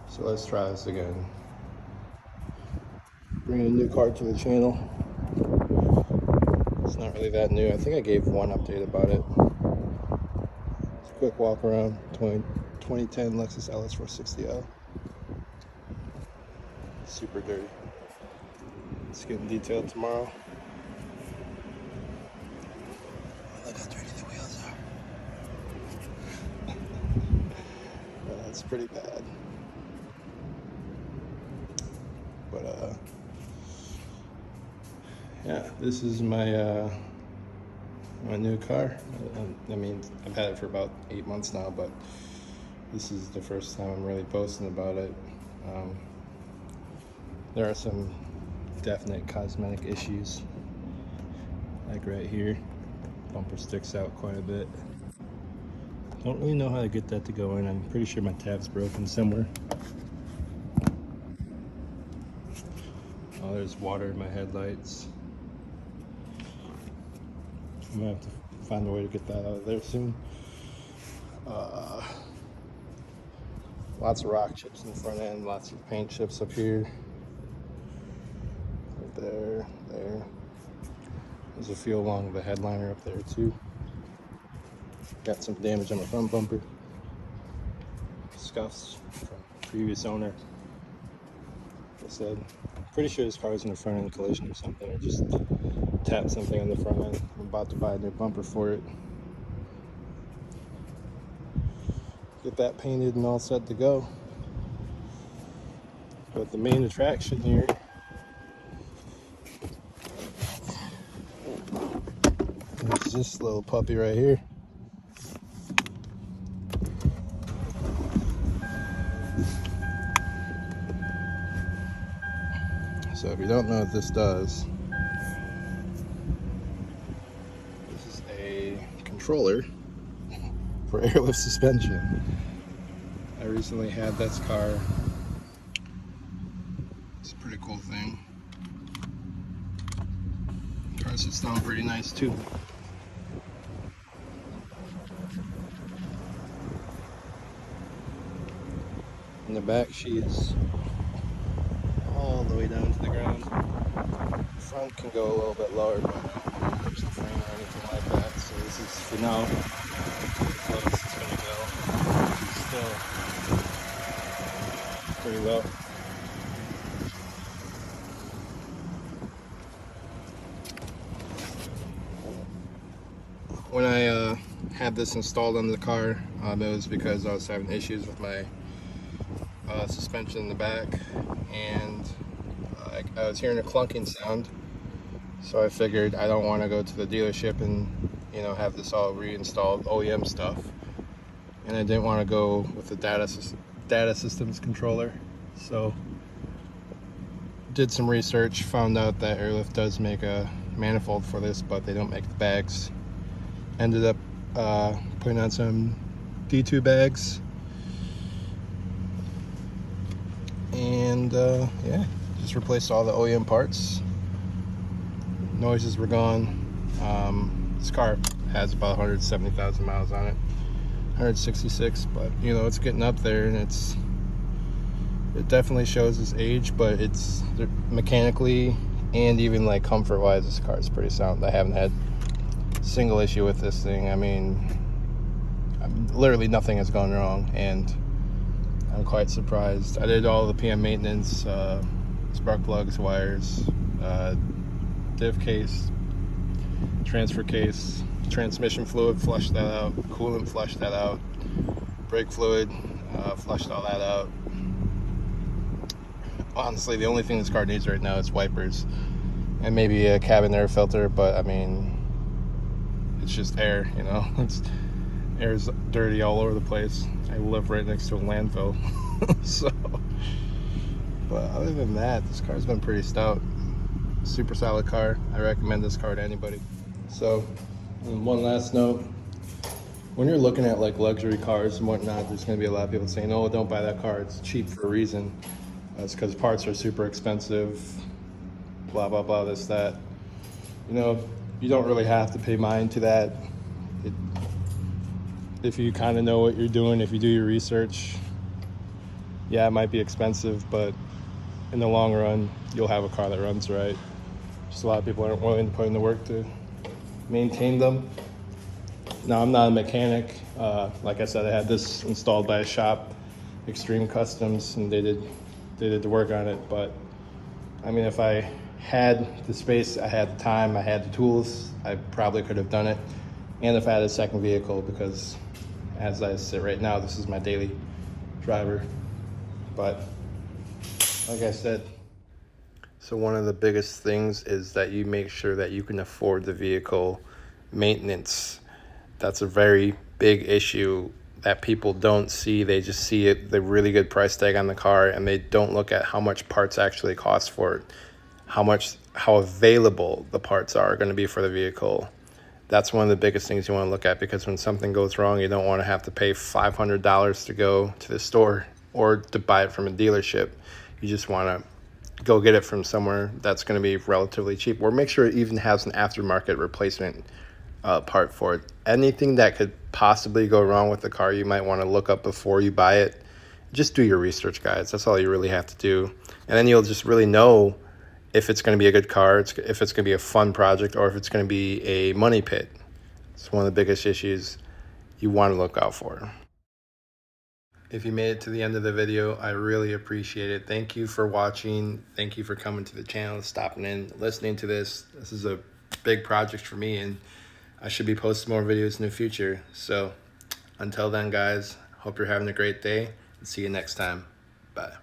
So let's try this again. Bringing a new car to the channel. It's not really that new. I think I gave one update about it. It's a quick walk around. 2010 Lexus Ls460L. Super dirty. It's getting detailed tomorrow. Look how dirty the wheels are. That's pretty bad. But yeah, this is my my new car. I mean, I've had it for about 8 months now, but this is the first time I'm really boasting about it. There are some definite cosmetic issues, like right here. Bumper sticks out quite a bit. Don't really know how to get that to go in. I'm pretty sure my tab's broken somewhere. Oh, there's water in my headlights. I'm gonna have to find a way to get that out of there soon. Lots of rock chips in the front end, lots of paint chips up here. Right there. There's a few along the headliner up there too. Got some damage on the front bumper. Scuffs from previous owner. Like I said, I'm pretty sure this car was in a front end collision or something, or just tapped something on the front end. I'm about to buy a new bumper for it. Get that painted and all set to go. But the main attraction here is this little puppy right here. So if you don't know what this does, this is a controller for airlift suspension. I recently had this car. It's a pretty cool thing. Car sits down pretty nice too. In the back sheets all the way down to the ground. The front can go a little bit lower, but I don't push the frame or anything like that. So this is for now as low as it's gonna go. Still pretty low. When I had this installed on the car, it was because I was having issues with my suspension in the back, and I was hearing a clunking sound, so I figured I don't want to go to the dealership and have this all reinstalled OEM stuff, and I didn't want to go with the data systems controller. So did some research, found out that Airlift does make a manifold for this, but they don't make the bags. Ended up putting on some D2 bags, and yeah, just replaced all the OEM parts. Noises were gone. This car has about 170,000 miles on it, 166, but it's getting up there, and it definitely shows its age, but it's mechanically and even like comfort wise, this car is pretty sound. I haven't had a single issue with this thing. I mean, literally nothing has gone wrong, and I'm quite surprised. I did all the PM maintenance, spark plugs, wires, diff case, transfer case, transmission fluid, flushed that out, coolant, flushed that out, brake fluid, flushed all that out. Honestly, the only thing this car needs right now is wipers and maybe a cabin air filter, but I mean, it's just air, air's dirty all over the place. I live right next to a landfill. So, but other than that, this car's been pretty stout. Super solid car. I recommend this car to anybody. So, one last note, when you're looking at like luxury cars and whatnot, there's going to be a lot of people saying, oh, don't buy that car, it's cheap for a reason. It's because parts are super expensive, blah blah blah, this, that. You don't really have to pay mind to that. If you kind of know what you're doing, if you do your research, Yeah, it might be expensive, but in the long run, you'll have a car that runs right. Just a lot of people aren't willing to put in the work to maintain them. Now, I'm not a mechanic. Like I said, I had this installed by a shop, Extreme Customs, and they did the work on it. But I mean, if I had the space, I had the time, I had the tools, I probably could have done it. And if I had a second vehicle, because as I sit right now, this is my daily driver. But like I said, so one of the biggest things is that you make sure that you can afford the vehicle maintenance. That's a very big issue that people don't see. They just see it, the really good price tag on the car, and they don't look at how much parts actually cost for it, how available the parts are going to be for the vehicle. That's one of the biggest things you want to look at, because when something goes wrong, you don't want to have to pay $500 to go to the store or to buy it from a dealership. You just want to go get it from somewhere that's going to be relatively cheap, or make sure it even has an aftermarket replacement part for it. Anything that could possibly go wrong with the car, you might want to look up before you buy it. Just do your research, guys. That's all you really have to do. And then you'll just really know if it's going to be a good car, if it's going to be a fun project, or if it's going to be a money pit. It's one of the biggest issues you want to look out for. If you made it to the end of the video, I really appreciate it. Thank you for watching. Thank you for coming to the channel, stopping in, listening to this. This is a big project for me, and I should be posting more videos in the future. So until then, guys, hope you're having a great day, and see you next time. Bye.